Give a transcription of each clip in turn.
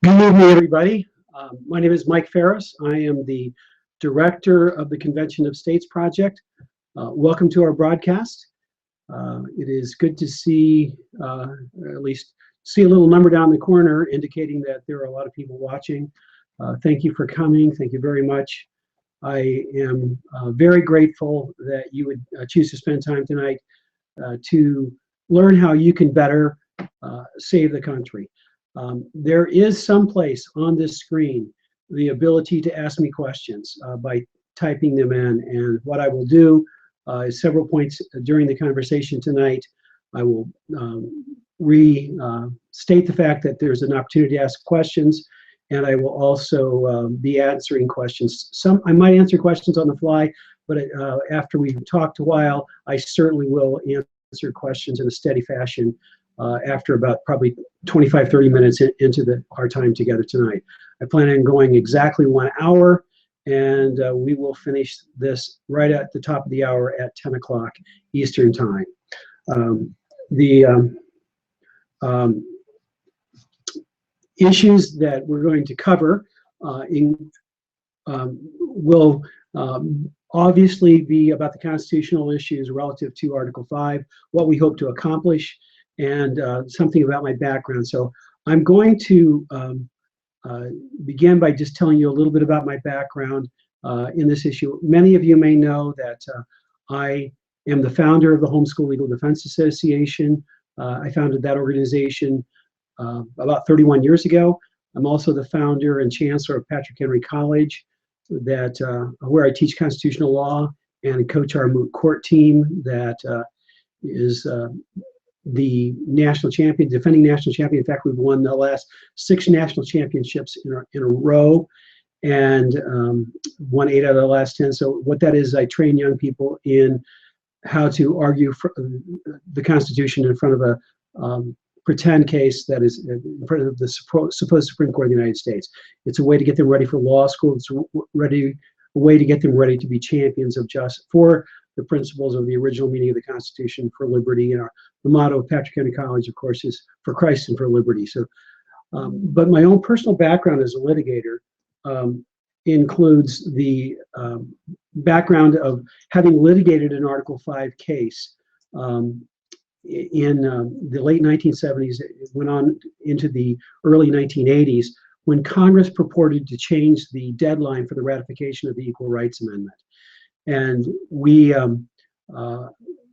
Good evening, everybody. My name is Mike Farris. I am the director of the Convention of States Project. Welcome to our broadcast. It is good to see, at least see a little number down the corner indicating that there are a lot of people watching. Thank you for coming. Thank you very much. I am very grateful that you would choose to spend time tonight to learn how you can better save the country. There is someplace on this screen the ability to ask me questions by typing them in, and what I will do is several points during the conversation tonight. I will restate the fact that there's an opportunity to ask questions, and I will also be answering questions. I might answer questions on the fly, but after we've talked a while, I certainly will answer questions in a steady fashion after about probably 25-30 minutes into our time together tonight. I plan on going exactly 1 hour, and we will finish this right at the top of the hour at 10 o'clock Eastern time. The issues that we're going to cover will obviously be about the constitutional issues relative to Article 5, what we hope to accomplish, and something about my background. So I'm going to begin by just telling you a little bit about my background in this issue. Many of you may know that I am the founder of the Homeschool Legal Defense Association. I founded that organization about 31 years ago. I'm also the founder and chancellor of Patrick Henry College, where I teach constitutional law and coach our moot court team that is the national champion, defending national champion. In fact, we've won the last 6 national championships in a row, and won 8 out of the last 10. So what that is, I train young people in how to argue for the Constitution in front of a pretend case that is in front of the supposed Supreme Court of the United States. It's a way to get them ready for law school. It's a way to get them ready to be champions of justice for the principles of the original meaning of the Constitution, for liberty. And the motto of Patrick Henry College, of course, is for Christ and for liberty. So, but my own personal background as a litigator includes the background of having litigated an Article 5 case in the late 1970s. It went on into the early 1980s when Congress purported to change the deadline for the ratification of the Equal Rights Amendment. And we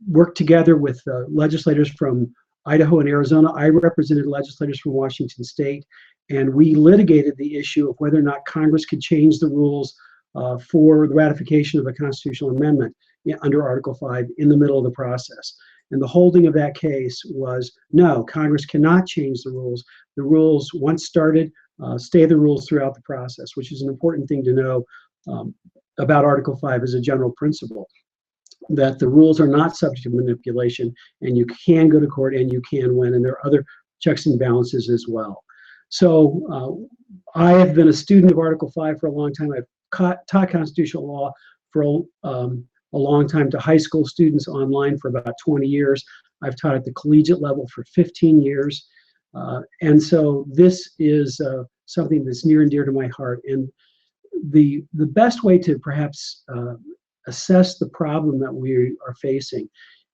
worked together with legislators from Idaho and Arizona. I represented legislators from Washington State, and we litigated the issue of whether or not Congress could change the rules for the ratification of a constitutional amendment under Article 5 in the middle of the process. And the holding of that case was, no, Congress cannot change the rules. The rules, once started, stay the rules throughout the process, which is an important thing to know about Article 5 as a general principle, that the rules are not subject to manipulation, and you can go to court and you can win, and there are other checks and balances as well. So I have been a student of Article 5 for a long time. I've taught constitutional law for a long time to high school students online for about 20 years. I've taught at the collegiate level for 15 years. And so this is something that's near and dear to my heart. And the best way to perhaps assess the problem that we are facing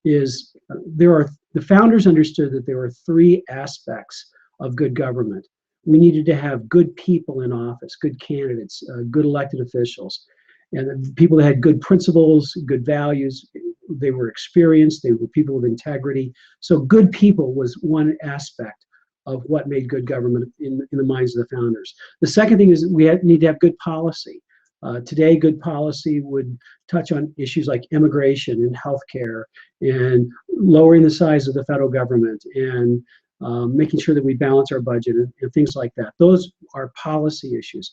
is the founders understood that there were 3 aspects of good government. We needed to have good people in office, good candidates, good elected officials, and people that had good principles, good values. They were experienced, they were people of integrity. So good people was one aspect of what made good government in the minds of the founders. The second thing is we need to have good policy. Today, good policy would touch on issues like immigration and healthcare and lowering the size of the federal government and making sure that we balance our budget and things like that. Those are policy issues.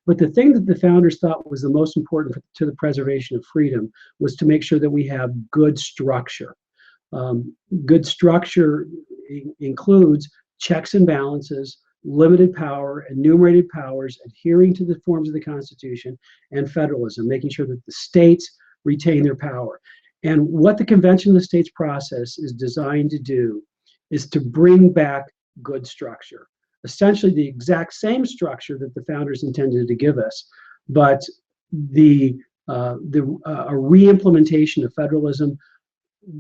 But the thing that the founders thought was the most important to the preservation of freedom was to make sure that we have good structure. Good structure includes checks and balances, limited power, enumerated powers, adhering to the forms of the Constitution, and federalism, making sure that the states retain their power. And what the Convention of the States process is designed to do is to bring back good structure. essentially the exact same structure that the founders intended to give us, but a re-implementation of federalism,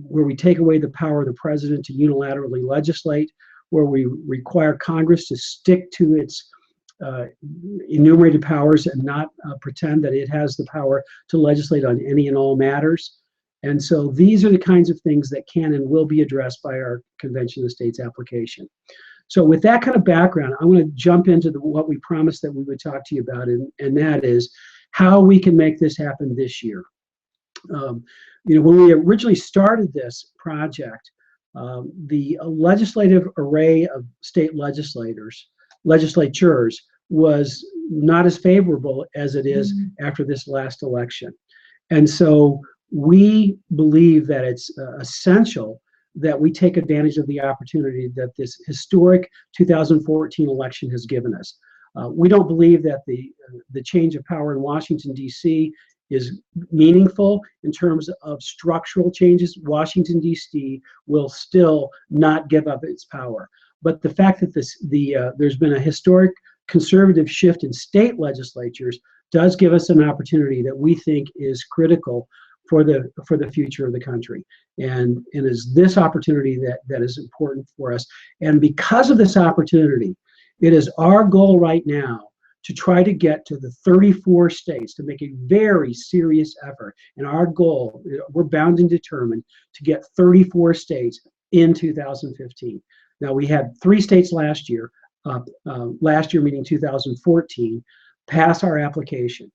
where we take away the power of the president to unilaterally legislate, where we require Congress to stick to its enumerated powers and not pretend that it has the power to legislate on any and all matters. And so these are the kinds of things that can and will be addressed by our Convention of States application. So with that kind of background, I'm going to jump into what we promised that we would talk to you about, and that is how we can make this happen this year. When we originally started this project, the legislative array of state legislatures was not as favorable as it is after this last election. And so we believe that it's essential that we take advantage of the opportunity that this historic 2014 election has given us. We don't believe that the change of power in Washington, D.C. is meaningful in terms of structural changes. Washington, D.C. will still not give up its power. But the fact that there's been a historic conservative shift in state legislatures does give us an opportunity that we think is critical for the future of the country. And it is this opportunity that is important for us. And because of this opportunity, it is our goal right now to try to get to the 34 states, to make a very serious effort. And our goal, we're bound and determined to get 34 states in 2015. Now, we had 3 states last year meaning 2014, pass our application.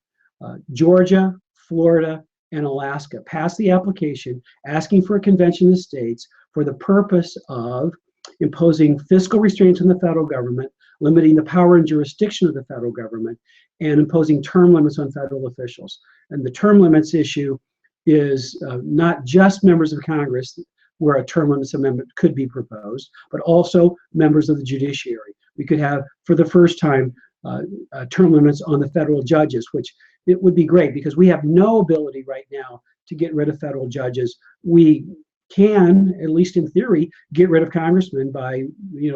Georgia, Florida, and Alaska passed the application asking for a convention of states for the purpose of imposing fiscal restraints on the federal government, limiting the power and jurisdiction of the federal government, and imposing term limits on federal officials. And the term limits issue is not just members of Congress, where a term limits amendment could be proposed, but also members of the judiciary. We could have, for the first time, term limits on the federal judges, which it would be great because we have no ability right now to get rid of federal judges. We can, at least in theory, get rid of congressmen by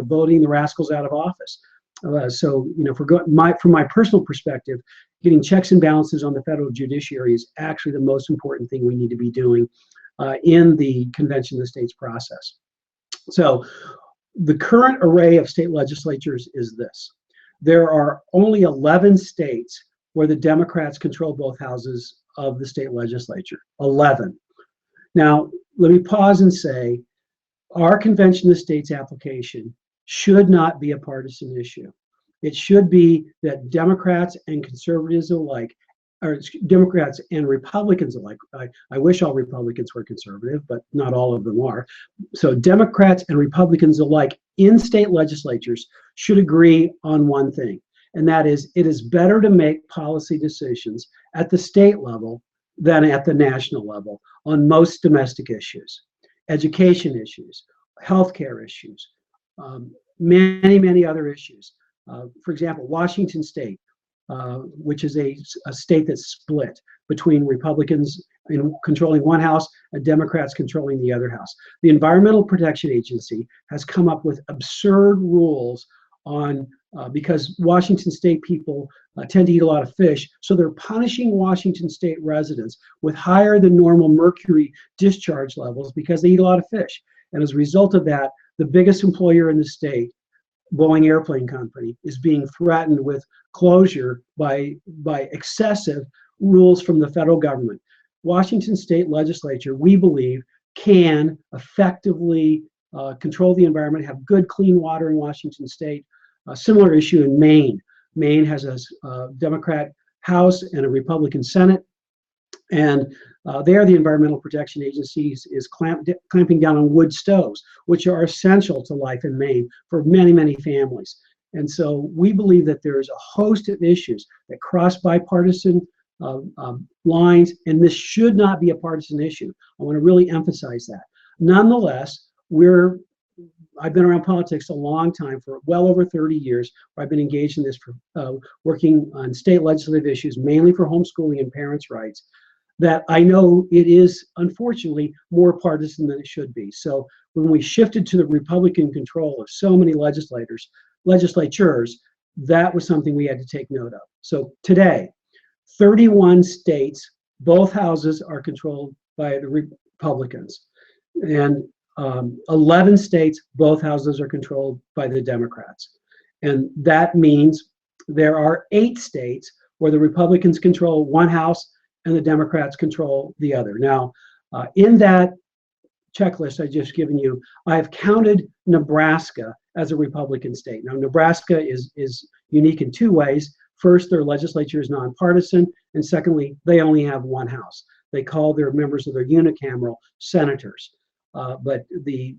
voting the rascals out of office. From my personal perspective, getting checks and balances on the federal judiciary is actually the most important thing we need to be doing in the Convention of the States process. So the current array of state legislatures is this. There are only 11 states where the Democrats control both houses of the state legislature. 11. Now, let me pause and say, our Convention of States application should not be a partisan issue. It should be that Democrats and conservatives alike, or Democrats and Republicans alike, I wish all Republicans were conservative, but not all of them are. So Democrats and Republicans alike in state legislatures should agree on one thing, and that is it is better to make policy decisions at the state level than at the national level on most domestic issues, education issues, healthcare issues, many, many other issues. For example, Washington State, which is a state that's split between Republicans controlling one house and Democrats controlling the other house. The Environmental Protection Agency has come up with absurd rules on because Washington State people tend to eat a lot of fish, so they're punishing Washington State residents with higher than normal mercury discharge levels because they eat a lot of fish. And as a result of that, the biggest employer in the state, Boeing Airplane Company, is being threatened with closure by excessive rules from the federal government. Washington State Legislature, we believe, can effectively control the environment, have good clean water in Washington State. A similar issue in Maine. Maine has a Democrat House and a Republican Senate, and there the Environmental Protection Agency is clamping down on wood stoves, which are essential to life in Maine for many, many families. And so we believe that there is a host of issues that cross bipartisan lines, and this should not be a partisan issue. I want to really emphasize that. Nonetheless, I've been around politics a long time, for well over 30 years. I've been engaged in this for working on state legislative issues, mainly for homeschooling and parents' rights, that I know it is, unfortunately, more partisan than it should be. So when we shifted to the Republican control of so many legislators, legislatures, that was something we had to take note of. So today, 31 states, both houses are controlled by the Republicans. And 11 states, both houses are controlled by the Democrats. And that means there are 8 states where the Republicans control one house and the Democrats control the other. Now, in that checklist I just given you, I have counted Nebraska as a Republican state. Now, Nebraska is unique in 2 ways. First, their legislature is nonpartisan, and secondly, they only have one house. They call their members of their unicameral senators. But the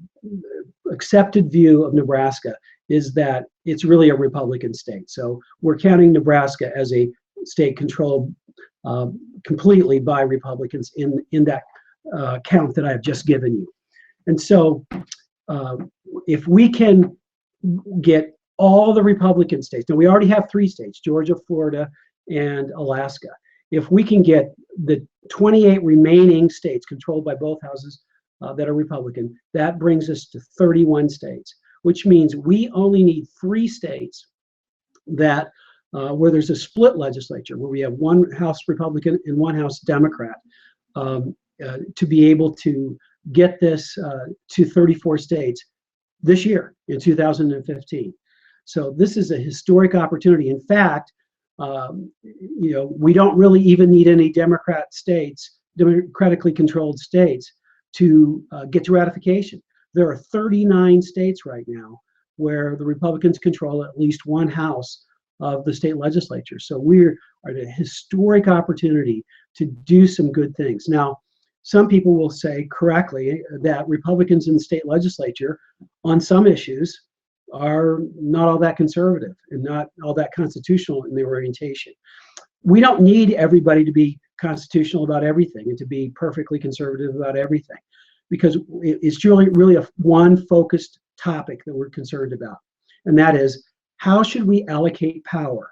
accepted view of Nebraska is that it's really a Republican state. So we're counting Nebraska as a state controlled completely by Republicans in that count that I've just given you. And so if we can get all the Republican states, now we already have 3 states, Georgia, Florida, and Alaska. If we can get the 28 remaining states controlled by both houses that are Republican, that brings us to 31 states, which means we only need 3 states that where there's a split legislature, where we have one House Republican and one House Democrat, to be able to get this to 34 states this year in 2015. So this is a historic opportunity. In fact, we don't really even need any democratically controlled states to get to ratification. There are 39 states right now where the Republicans control at least one house of the state legislature. So we're at a historic opportunity to do some good things. Now, some people will say correctly that Republicans in the state legislature on some issues are not all that conservative and not all that constitutional in their orientation. We don't need everybody to be constitutional about everything and to be perfectly conservative about everything, because it's really a one focused topic that we're concerned about. And that is, how should we allocate power?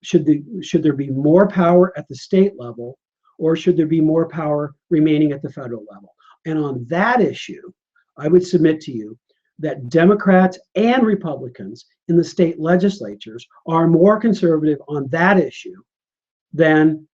Should there be more power at the state level, or should there be more power remaining at the federal level? And on that issue, I would submit to you that Democrats and Republicans in the state legislatures are more conservative on that issue than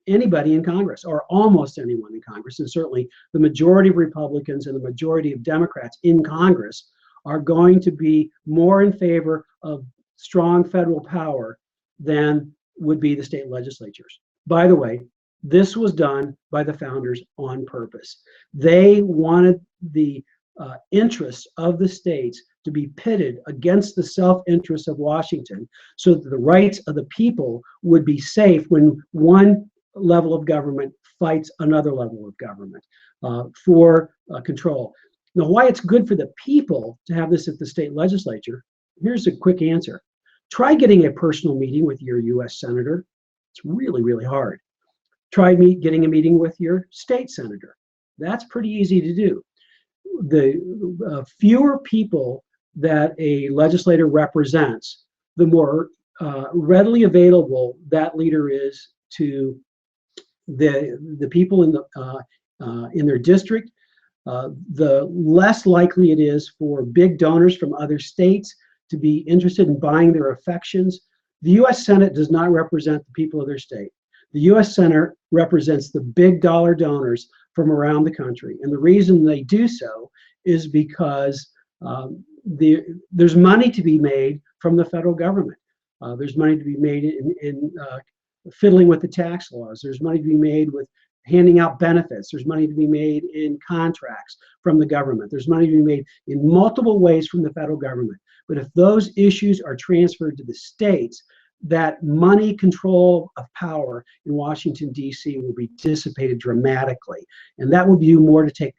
anybody in Congress, or almost anyone in Congress. And certainly the majority of Republicans and the majority of Democrats in Congress are going to be more in favor of strong federal power than would be the state legislatures. By the way, this was done by the founders on purpose. They wanted the interests of the states to be pitted against the self-interest of Washington, so that the rights of the people would be safe when one level of government fights another level of government for control. Now, why it's good for the people to have this at the state legislature, here's a quick answer. Try getting a personal meeting with your US senator. It's really, really hard. Try getting a meeting with your state senator. That's pretty easy to do. The fewer people that a legislator represents, the more readily available that leader is to the people in their district. The less likely it is for big donors from other states to be interested in buying their affections. The U.S. Senate does not represent the people of their state. The U.S. Senate represents the big dollar donors from around the country. And the reason they do so is because there's money to be made from the federal government. There's money to be made in fiddling with the tax laws. There's money to be made with handing out benefits. There's money to be made in contracts from the government. There's money to be made in multiple ways from the federal government. But if those issues are transferred to the states, that money control of power in Washington, D.C. will be dissipated dramatically. And that will do more to take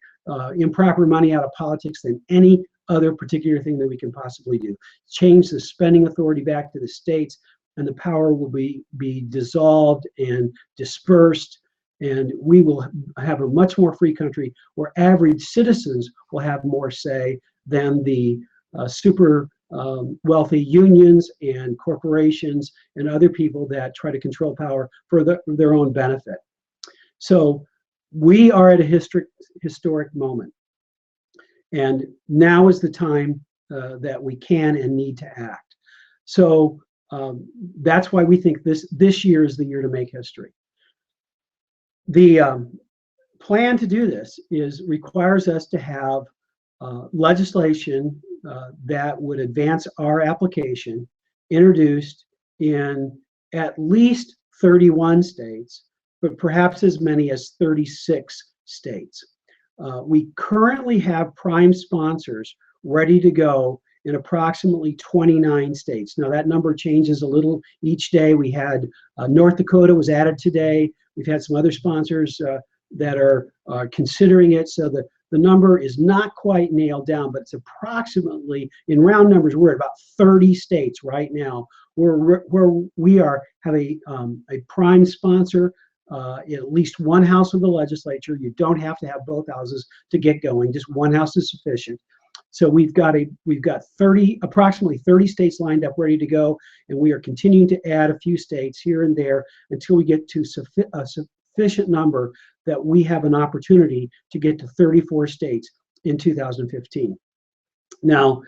improper money out of politics than any other particular thing that we can possibly do. Change the spending authority back to the states, and the power will be dissolved and dispersed, and we will have a much more free country where average citizens will have more say than the super wealthy unions and corporations and other people that try to control power for their own benefit. So we are at a historic moment, and now is the time that we can and need to act. So that's why we think this year is the year to make history. The plan to do this requires us to have legislation that would advance our application introduced in at least 31 states, but perhaps as many as 36 states. We currently have prime sponsors ready to go in approximately 29 states. Now that number changes a little each day. We had North Dakota was added today. We've had some other sponsors that are considering it. So the number is not quite nailed down, but it's approximately, in round numbers, we're at about 30 states right now where we have a prime sponsor, at least one house of the legislature. You don't have to have both houses to get going. Just one house is sufficient. So we've got approximately 30 states lined up ready to go, and we are continuing to add a few states here and there until we get to a sufficient number that we have an opportunity to get to 34 states in 2015. Now,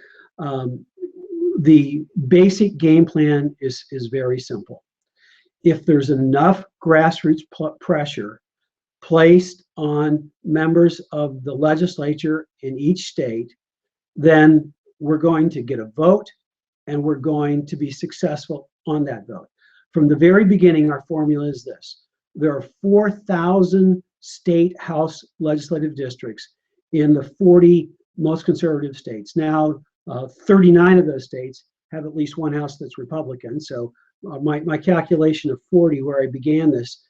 the basic game plan is very simple. If there's enough grassroots pressure placed on members of the legislature in each state, then we're going to get a vote and we're going to be successful on that vote. From the very beginning, our formula is this. There are 4,000 state house legislative districts in the 40 most conservative states. Now, 39 of those states have at least one house that's Republican. So my calculation of 40, where I began this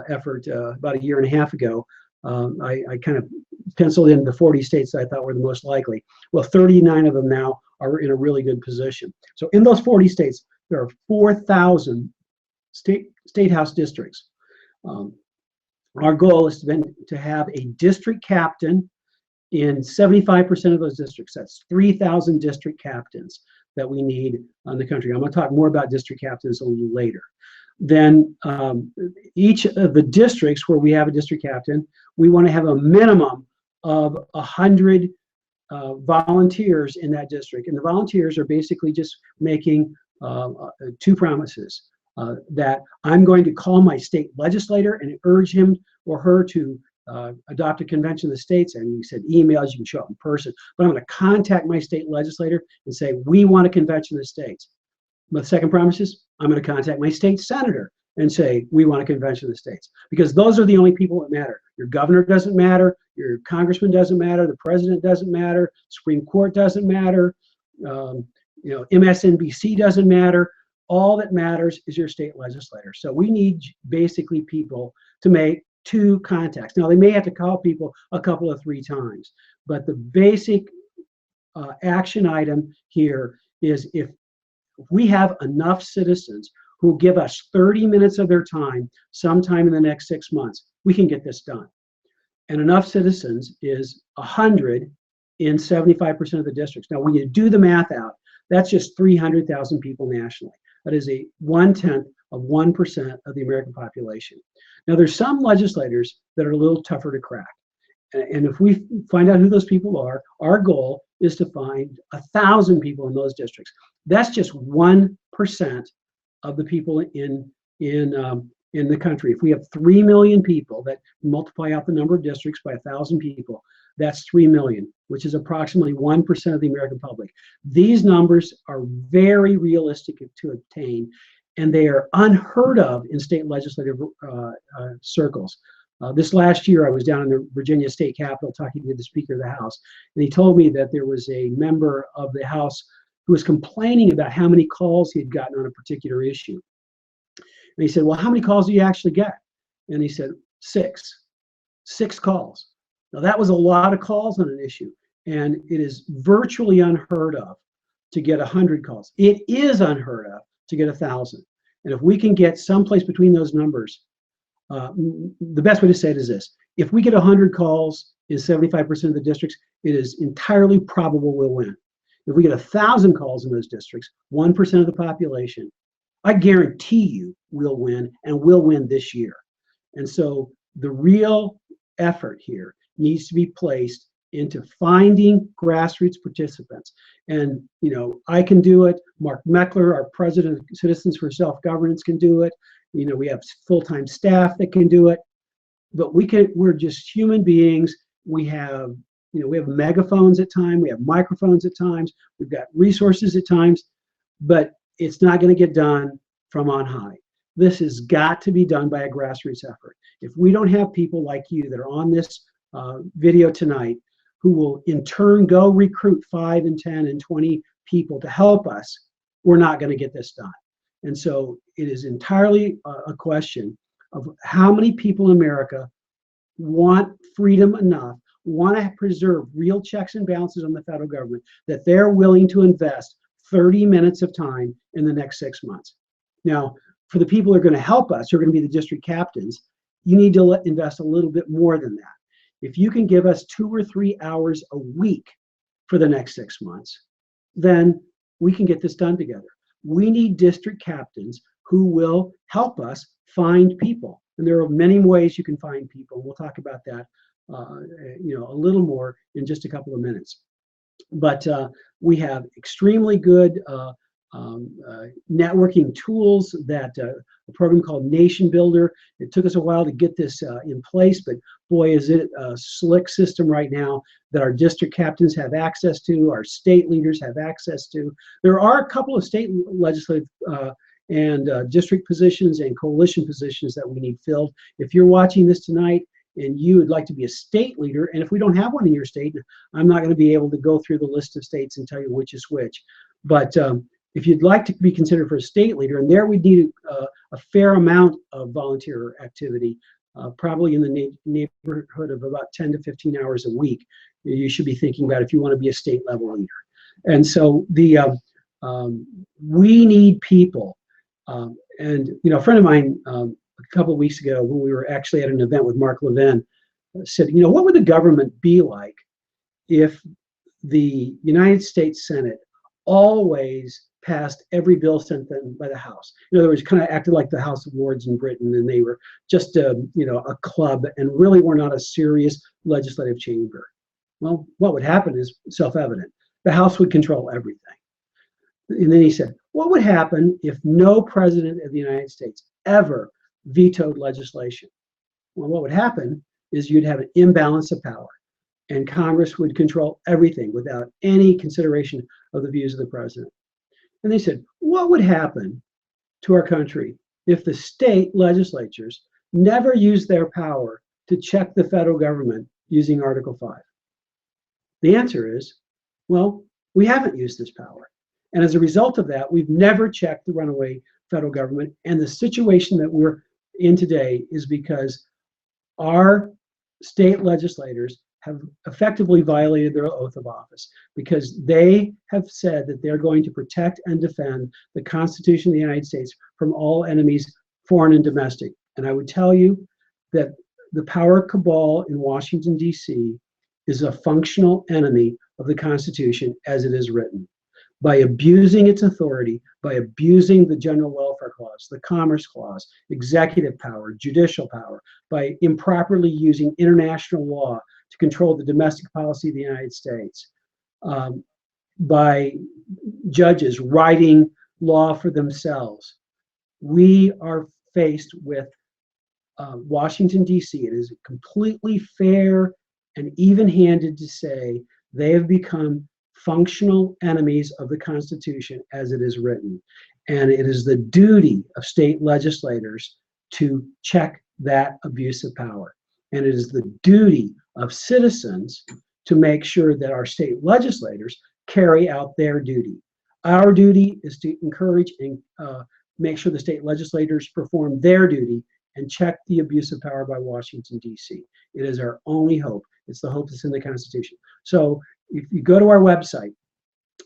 effort about a year and a half ago, I kind of penciled in the 40 states that I thought were the most likely. Well, 39 of them now are in a really good position. So in those 40 states, there are 4,000 state house districts. Our goal is to have a district captain in 75% of those districts. That's 3,000 district captains that we need in the country. I'm going to talk more about district captains a little later. Then each of the districts where we have a district captain, we want to have a minimum of 100 volunteers in that district. And the volunteers are basically just making two promises. That I'm going to call my state legislator and urge him or her to adopt a convention of the states. And you said emails, you can show up in person. But I'm going to contact my state legislator and say, we want a convention of the states. But the second promise is, I'm going to contact my state senator and say, we want a convention of the states. Because those are the only people that matter. Your governor doesn't matter. Your congressman doesn't matter. The president doesn't matter. Supreme Court doesn't matter. MSNBC doesn't matter. All that matters is your state legislator. So we need basically people to make two contacts. Now, they may have to call people a couple of 3 times, but the basic action item here is if we have enough citizens who give us 30 minutes of their time sometime in the next 6 months, we can get this done. And enough citizens is 100 in 75% of the districts. Now, when you do the math out, that's just 300,000 people nationally. That is a 1/10 of 1% of the American population. Now, there's some legislators that are a little tougher to crack. And if we find out who those people are, our goal is to find 1,000 people in those districts. That's just 1% of the people in the country. If we have 3 million people, that multiply out the number of districts by 1,000 people, that's 3 million, which is approximately 1% of the American public. These numbers are very realistic to obtain, and they are unheard of in state legislative circles. This last year, I was down in the Virginia State Capitol talking to the Speaker of the House, and he told me that there was a member of the House who was complaining about how many calls he had gotten on a particular issue. And he said, well, how many calls do you actually get? And he said, 6 calls. Now, that was a lot of calls on an issue, and it is virtually unheard of to get 100 calls. It is unheard of to get 1,000. And if we can get someplace between those numbers, the best way to say it is this. If we get 100 calls in 75% of the districts, it is entirely probable we'll win. If we get 1,000 calls in those districts, 1% of the population, I guarantee you we'll win, and we'll win this year. And so the real effort here needs to be placed into finding grassroots participants. And, you know, I can do it. Mark Meckler, our president of Citizens for Self-Governance, can do it. You know, we have full-time staff that can do it. But we're just human beings. We have, you know, we have megaphones at times, we have microphones at times, we've got resources at times, but it's not going to get done from on high. This has got to be done by a grassroots effort. If we don't have people like you that are on this video tonight, who will in turn go recruit 5 and 10 and 20 people to help us, we're not going to get this done. And so it is entirely a question of how many people in America want freedom enough, want to preserve real checks and balances on the federal government, that they're willing to invest 30 minutes of time in the next 6 months. Now, for the people who are going to help us, who are going to be the district captains, you need to invest a little bit more than that. If you can give us 2 or 3 hours a week for the next 6 months, then we can get this done together. We need district captains who will help us find people. And there are many ways you can find people. We'll talk about that you know, a little more in just a couple of minutes. But we have extremely good networking tools, that a program called Nation Builder. It took us a while to get this in place, but boy, is it a slick system right now that our district captains have access to, our state leaders have access to. There are a couple of state legislative and district positions and coalition positions that we need filled. If you're watching this tonight and you would like to be a state leader, and if we don't have one in your state, I'm not going to be able to go through the list of states and tell you which is which. But if you'd like to be considered for a state leader, and there we need a fair amount of volunteer activity, probably in the neighborhood of about 10 to 15 hours a week, you should be thinking about if you want to be a state level leader. And so we need people. And you know, a friend of mine a couple of weeks ago, when we were actually at an event with Mark Levin, said, you know, what would the government be like if the United States Senate always passed every bill sent them by the House? In other words, kind of acted like the House of Lords in Britain, and they were just a, you know, a club, and really were not a serious legislative chamber. Well, what would happen is self-evident. The House would control everything. And then he said, what would happen if no president of the United States ever vetoed legislation? Well, what would happen is you'd have an imbalance of power, and Congress would control everything without any consideration of the views of the president. And they said, what would happen to our country if the state legislatures never used their power to check the federal government using Article 5? The answer is, well, we haven't used this power. And as a result of that, we've never checked the runaway federal government. And the situation that we're in today is because our state legislators have effectively violated their oath of office, because they have said that they're going to protect and defend the Constitution of the United States from all enemies, foreign and domestic. And I would tell you that the power cabal in Washington, D.C. is a functional enemy of the Constitution as it is written. By abusing its authority, by abusing the General Welfare Clause, the Commerce Clause, executive power, judicial power, by improperly using international law to control the domestic policy of the United States, by judges writing law for themselves, we are faced with Washington, D.C. It is completely fair and even-handed to say they have become functional enemies of the Constitution as it is written. And it is the duty of state legislators to check that abuse of power. And it is the duty of citizens to make sure that our state legislators carry out their duty. Our duty is to encourage and make sure the state legislators perform their duty and check the abuse of power by Washington, D.C. It is our only hope. It's the hope that's in the Constitution. So if you go to our website,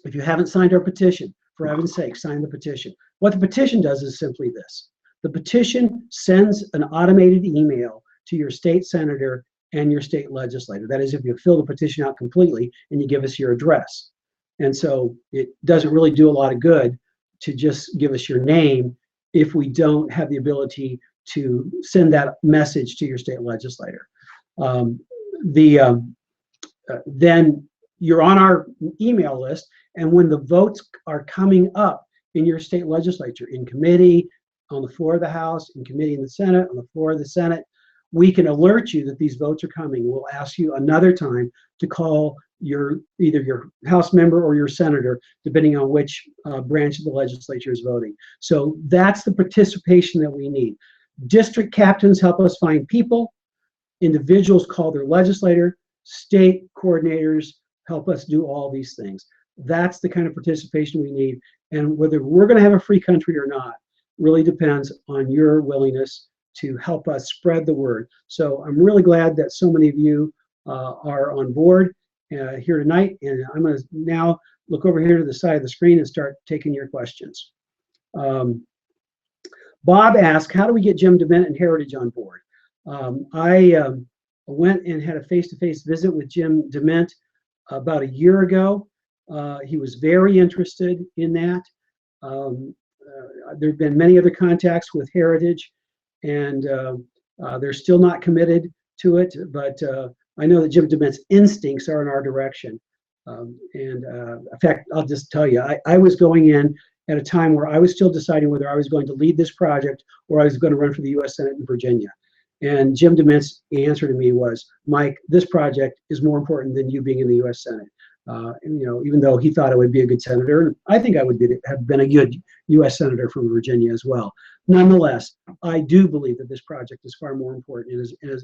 if you haven't signed our petition, for heaven's sake, sign the petition. What the petition does is simply this. The petition sends an automated email to your state senator and your state legislator. That is, if you fill the petition out completely and you give us your address. And so it doesn't really do a lot of good to just give us your name if we don't have the ability to send that message to your state legislator. then you're on our email list, and when the votes are coming up in your state legislature, in committee, on the floor of the House, in committee in the Senate, on the floor of the Senate, we can alert you that these votes are coming. We'll ask you another time to call either your House member or your senator, depending on which branch of the legislature is voting. So that's the participation that we need. District captains help us find people. Individuals call their legislator. State coordinators help us do all these things. That's the kind of participation we need. And whether we're going to have a free country or not really depends on your willingness to help us spread the word. So I'm really glad that so many of you are on board here tonight. And I'm going to now look over here to the side of the screen and start taking your questions. Bob asked, how do we get Jim DeMint and Heritage on board? I went and had a face-to-face visit with Jim DeMint about a year ago. He was very interested in that. There have been many other contacts with Heritage, and they're still not committed to it, but I know that Jim DeMint's instincts are in our direction. In fact, I'll just tell you, I was going in at a time where I was still deciding whether I was going to lead this project or I was going to run for the U.S. Senate in Virginia. And Jim DeMint's answer to me was, Mike, this project is more important than you being in the U.S. Senate. And, you know, even though he thought I would be a good senator, I think I would have been a good U.S. senator from Virginia as well. Nonetheless, I do believe that this project is far more important and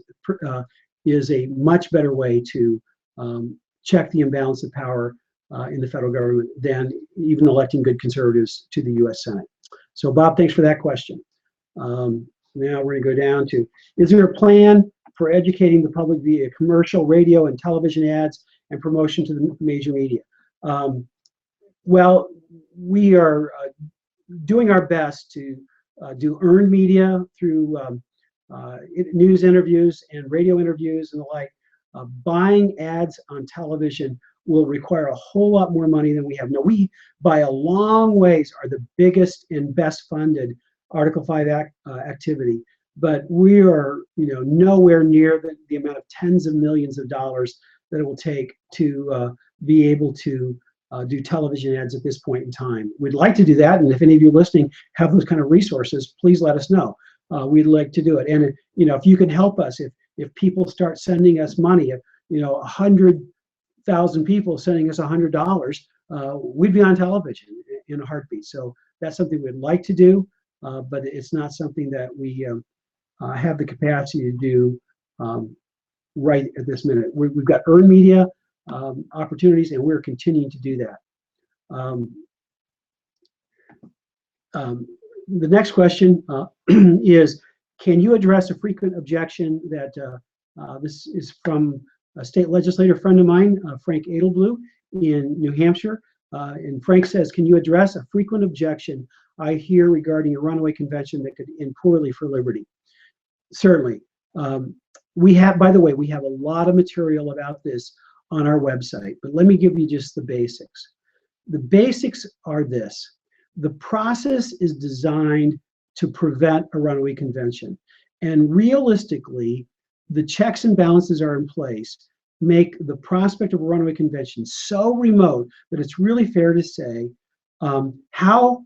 is a much better way to check the imbalance of power in the federal government than even electing good conservatives to the U.S. Senate. So, Bob, thanks for that question. Now we're going to go down to, is there a plan for educating the public via commercial, radio, and television ads and promotion to the major media? Well, we are doing our best to do earned media through news interviews and radio interviews and the like. Buying ads on television will require a whole lot more money than we have. Now, we, by a long ways, are the biggest and best funded Article 5 activity, but we are, nowhere near the amount of tens of millions of dollars that it will take to be able to do television ads at this point in time. We'd like to do that, and if any of you listening have those kind of resources, please let us know. We'd like to do it, and if you can help us, if people start sending us money, if 100,000 people sending us $100, we'd be on television in a heartbeat. So that's something we'd like to do, but it's not something that we have the capacity to do right at this minute. We've got earned media opportunities, and we're continuing to do that. The next question is, can you address a frequent objection that this is from a state legislator friend of mine, Frank Edelblue in New Hampshire. And Frank says, can you address a frequent objection I hear regarding a runaway convention that could end poorly for liberty? Certainly. We have, by the way, we have a lot of material about this on our website, but let me give you just the basics. The basics are this. The process is designed to prevent a runaway convention. And realistically, the checks and balances are in place, make the prospect of a runaway convention so remote that it's really fair to say, how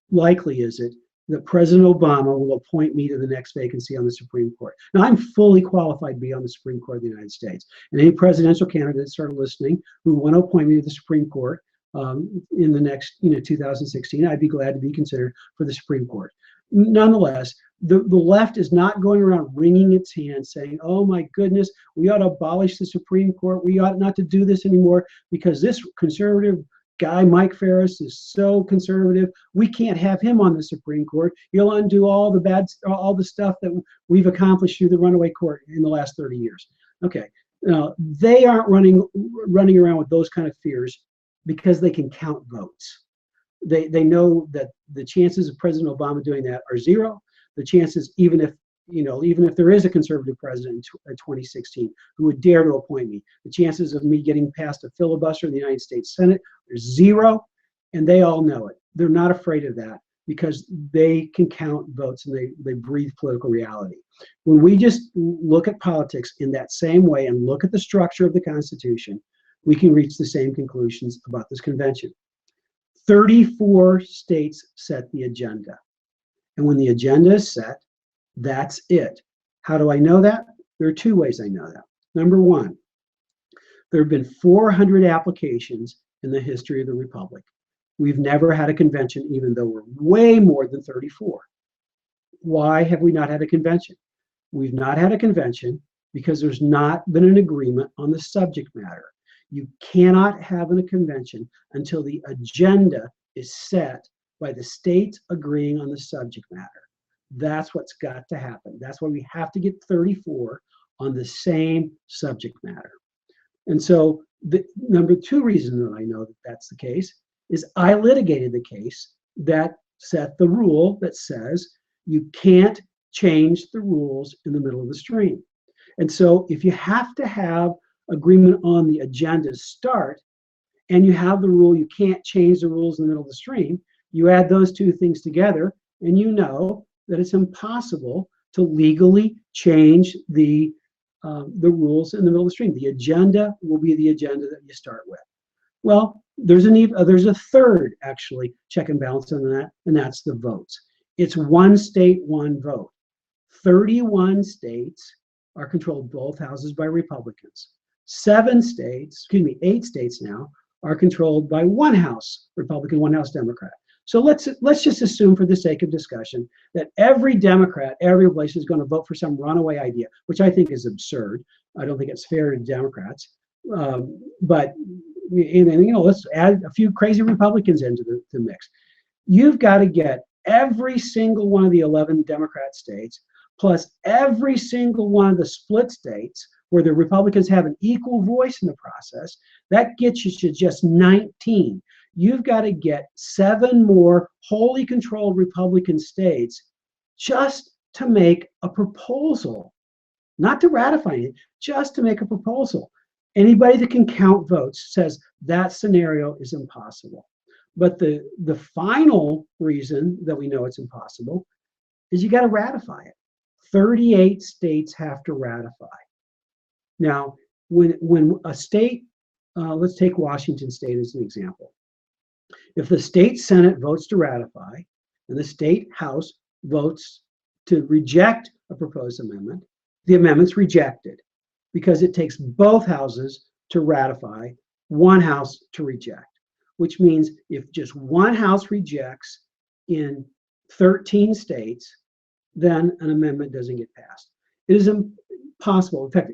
likely is it that President Obama will appoint me to the next vacancy on the Supreme Court? Now, I'm fully qualified to be on the Supreme Court of the United States. And any presidential candidates that are listening who want to appoint me to the Supreme Court in the next 2016, I'd be glad to be considered for the Supreme Court. Nonetheless, the left is not going around wringing its hands saying, oh my goodness, we ought to abolish the Supreme Court. We ought not to do this anymore because this conservative guy, Mike Farris, is so conservative. We can't have him on the Supreme Court. He'll undo all the stuff that we've accomplished through the runaway court in the last 30 years. Okay, now they aren't running around with those kind of fears because they can count votes. They know that the chances of President Obama doing that are zero. The chances, even if there is a conservative president in 2016 who would dare to appoint me, the chances of me getting past a filibuster in the United States Senate are zero, and they all know it. They're not afraid of that. because they can count votes and they breathe political reality. When we just look at politics in that same way and look at the structure of the Constitution, we can reach the same conclusions about this convention. 34 states set the agenda. And when the agenda is set, that's it. How do I know that? There are two ways I know that. Number one, there have been 400 applications in the history of the Republic. We've never had a convention, even though we're way more than 34. Why have we not had a convention? We've not had a convention because there's not been an agreement on the subject matter. You cannot have a convention until the agenda is set by the states agreeing on the subject matter. That's what's got to happen. That's why we have to get 34 on the same subject matter. And so the number two reason that I know that that's the case is I litigated the case that set the rule that says you can't change the rules in the middle of the stream. And so if you have to have agreement on the agenda start, and you have the rule you can't change the rules in the middle of the stream, you add those two things together, and you know that it's impossible to legally change the rules in the middle of the stream. The agenda will be the agenda that you start with. Well, there's a third, actually, check and balance on that, and that's the votes. It's one state, one vote. 31 states are controlled both houses by Republicans. 8 states now are controlled by one house Republican, one house Democrat. So let's just assume, for the sake of discussion, that every Democrat, every place is going to vote for some runaway idea, which I think is absurd. I don't think it's fair to Democrats. But let's add a few crazy Republicans into the mix. You've got to get every single one of the 11 Democrat states, plus every single one of the split states where the Republicans have an equal voice in the process. That gets you to just 19. You've got to get 7 more wholly controlled Republican states just to make a proposal, not to ratify it, just to make a proposal. Anybody that can count votes says that scenario is impossible. But the final reason that we know it's impossible is you got to ratify it. 38 states have to ratify. Now, when a state, let's take Washington State as an example. If the state Senate votes to ratify and the state House votes to reject a proposed amendment, the amendment's rejected because it takes both houses to ratify, one house to reject, which means if just one house rejects in 13 states, then an amendment doesn't get passed. It is impossible. In fact,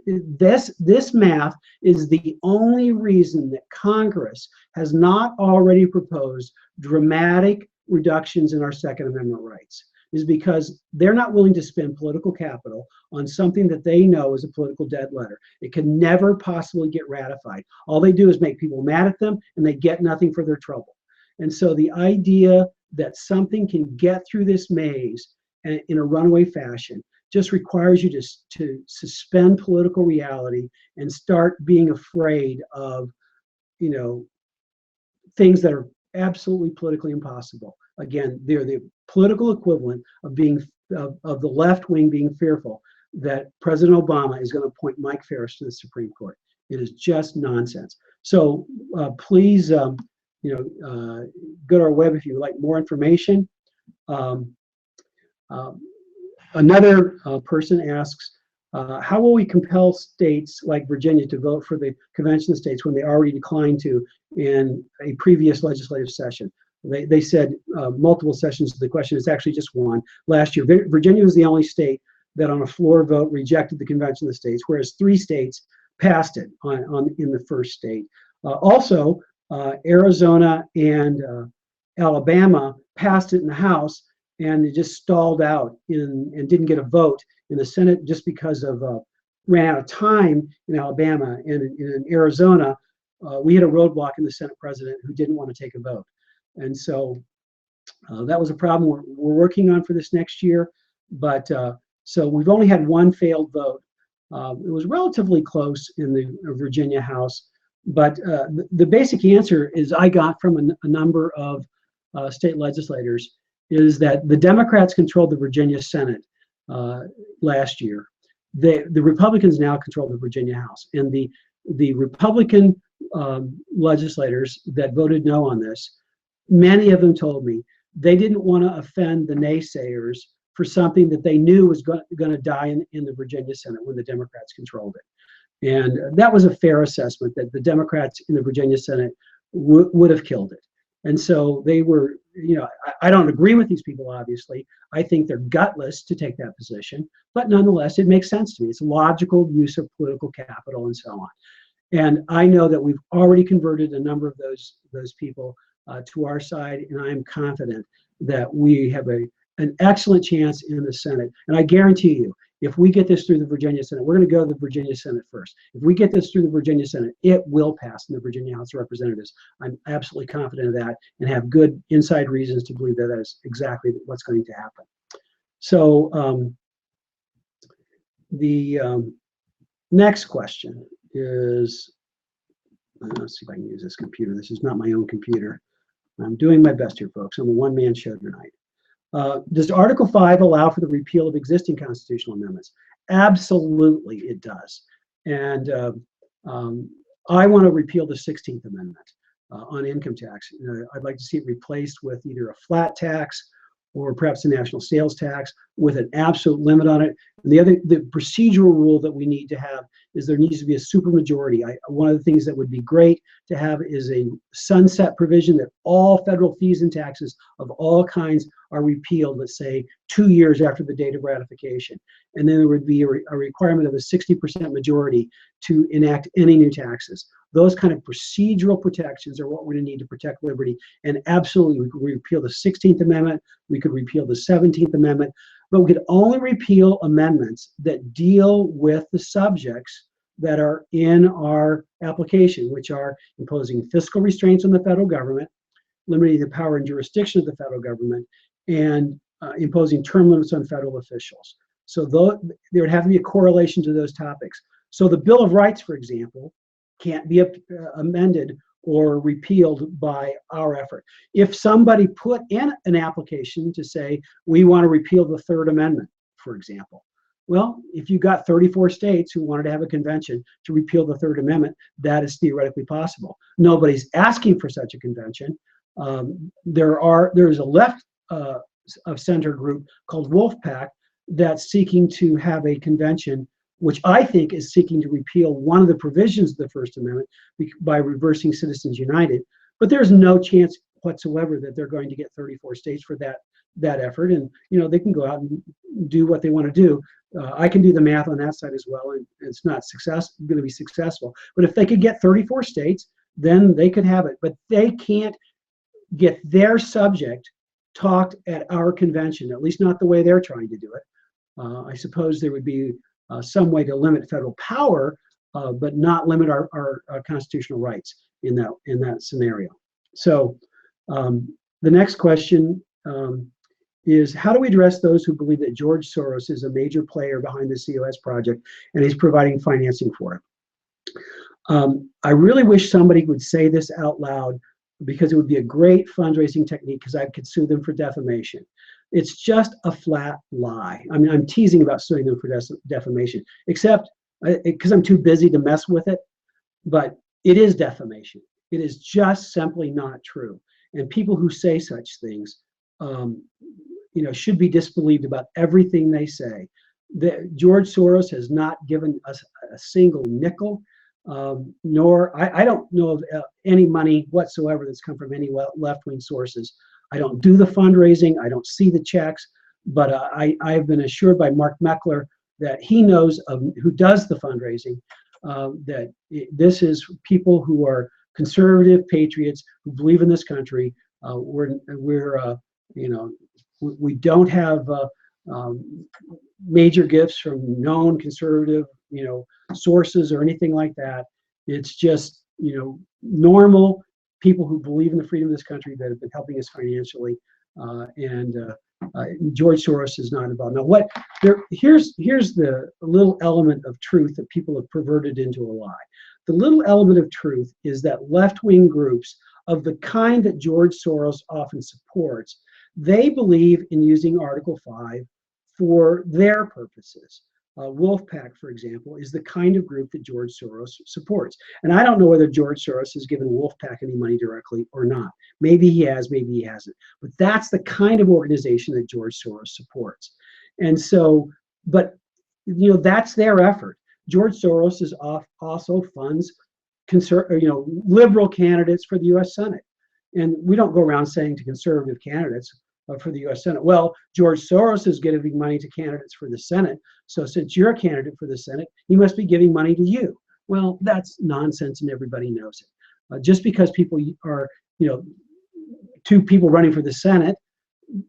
this math is the only reason that Congress has not already proposed dramatic reductions in our Second Amendment rights, is because they're not willing to spend political capital on something that they know is a political dead letter. It can never possibly get ratified. All they do is make people mad at them, and they get nothing for their trouble. And so the idea that something can get through this maze in a runaway fashion just requires you to suspend political reality and start being afraid of, things that are absolutely politically impossible. Again, they're the political equivalent of the left wing being fearful that President Obama is going to appoint Mike Farris to the Supreme Court. It is just nonsense. So please, go to our web if you would like more information. Another person asks, how will we compel states like Virginia to vote for the Convention of States when they already declined to in a previous legislative session? They said multiple sessions. The question is actually just one. Last year, Virginia was the only state that on a floor vote rejected the Convention of the States, whereas 3 states passed it in the first state. Also, Arizona and Alabama passed it in the House, and it just stalled out and didn't get a vote in the Senate just because of ran out of time in Alabama. And in Arizona, we had a roadblock in the Senate president who didn't want to take a vote. And so that was a problem we're working on for this next year. But so we've only had one failed vote. It was relatively close in the Virginia House. But the basic answer is I got from a number of state legislators is that the Democrats controlled the Virginia Senate last year. The Republicans now control the Virginia House, and the Republican legislators that voted no on this, many of them told me they didn't want to offend the naysayers for something that they knew was going to die in the Virginia Senate when the Democrats controlled it. And that was a fair assessment, that the Democrats in the Virginia Senate would have killed it. And so they were, I don't agree with these people, obviously. I think they're gutless to take that position, but nonetheless, it makes sense to me. It's logical use of political capital and so on. And I know that we've already converted a number of those people to our side, and I'm confident that we have an excellent chance in the Senate. And I guarantee you, if we get this through the Virginia Senate, we're going to go to the Virginia Senate first. If we get this through the Virginia Senate, it will pass in the Virginia House of Representatives. I'm absolutely confident of that and have good inside reasons to believe that that is exactly what's going to happen. So the next question is, let's see if I can use this computer. This is not my own computer. I'm doing my best here, folks. I'm a one-man show tonight. Does Article 5 allow for the repeal of existing constitutional amendments? Absolutely, it does. And I want to repeal the 16th Amendment on income tax. I'd like to see it replaced with either a flat tax or perhaps a national sales tax with an absolute limit on it. And the procedural rule that we need to have is there needs to be a supermajority. One of the things that would be great to have is a sunset provision that all federal fees and taxes of all kinds are repealed, let's say 2 years after the date of ratification. And then there would be a requirement of a 60% majority to enact any new taxes. Those kind of procedural protections are what we're going to need to protect liberty. And absolutely, we could repeal the 16th Amendment, we could repeal the 17th Amendment, but we could only repeal amendments that deal with the subjects that are in our application, which are imposing fiscal restraints on the federal government, limiting the power and jurisdiction of the federal government, and imposing term limits on federal officials. So there would have to be a correlation to those topics. So the Bill of Rights, for example, can't be amended or repealed by our effort. If somebody put in an application to say, we want to repeal the Third Amendment, for example, well, if you got 34 states who wanted to have a convention to repeal the Third Amendment, that is theoretically possible. Nobody's asking for such a convention. There is a left of center group called Wolfpack that's seeking to have a convention, which I think is seeking to repeal one of the provisions of the First Amendment by reversing Citizens United. But there's no chance whatsoever that they're going to get 34 states for that effort. And they can go out and do what they want to do. I can do the math on that side as well, and it's not going to be successful. But if they could get 34 states, then they could have it. But they can't get their subject talked at our convention, at least not the way they're trying to do it. I suppose there would be some way to limit federal power, but not limit our constitutional rights in that scenario. So the next question is, how do we address those who believe that George Soros is a major player behind the COS project and he's providing financing for it? I really wish somebody would say this out loud, because it would be a great fundraising technique, because I could sue them for defamation. It's just a flat lie. I mean, I'm teasing about suing them for defamation, except because I'm too busy to mess with it, but it is defamation. It is just simply not true. And people who say such things, should be disbelieved about everything they say. George Soros has not given us a single nickel, nor I don't know of any money whatsoever that's come from any left-wing sources. I don't do the fundraising, I don't see the checks, but I've been assured by Mark Meckler that he knows who does the fundraising, that this is people who are conservative patriots who believe in this country. We don't have major gifts from known conservative, sources or anything like that. It's just, normal people who believe in the freedom of this country that have been helping us financially. George Soros is not involved. Now, here's the little element of truth that people have perverted into a lie. The little element of truth is that left-wing groups of the kind that George Soros often supports, They believe in using Article 5 for their purposes. Wolfpack, for example, is the kind of group that George Soros supports. And I don't know whether George Soros has given Wolfpack any money directly or not. Maybe he has, maybe he hasn't. But that's the kind of organization that George Soros supports. And so, but that's their effort. George Soros also funds liberal candidates for the U.S. Senate. And we don't go around saying to conservative candidates for the U.S. Senate, well, George Soros is giving money to candidates for the Senate, so since you're a candidate for the Senate, he must be giving money to you. Well, that's nonsense, and everybody knows it. Just because people are, two people running for the Senate,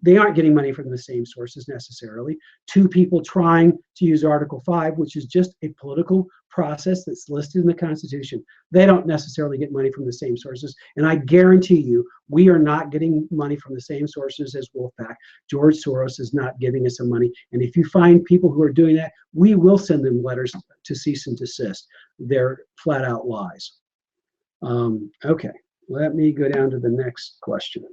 they aren't getting money from the same sources necessarily. Two people trying to use Article 5, which is just a political process that's listed in the Constitution, they don't necessarily get money from the same sources. And I guarantee you, we are not getting money from the same sources as Wolfpack. George Soros is not giving us some money. And if you find people who are doing that, we will send them letters to cease and desist. They're flat out lies. Okay, let me go down to the next question.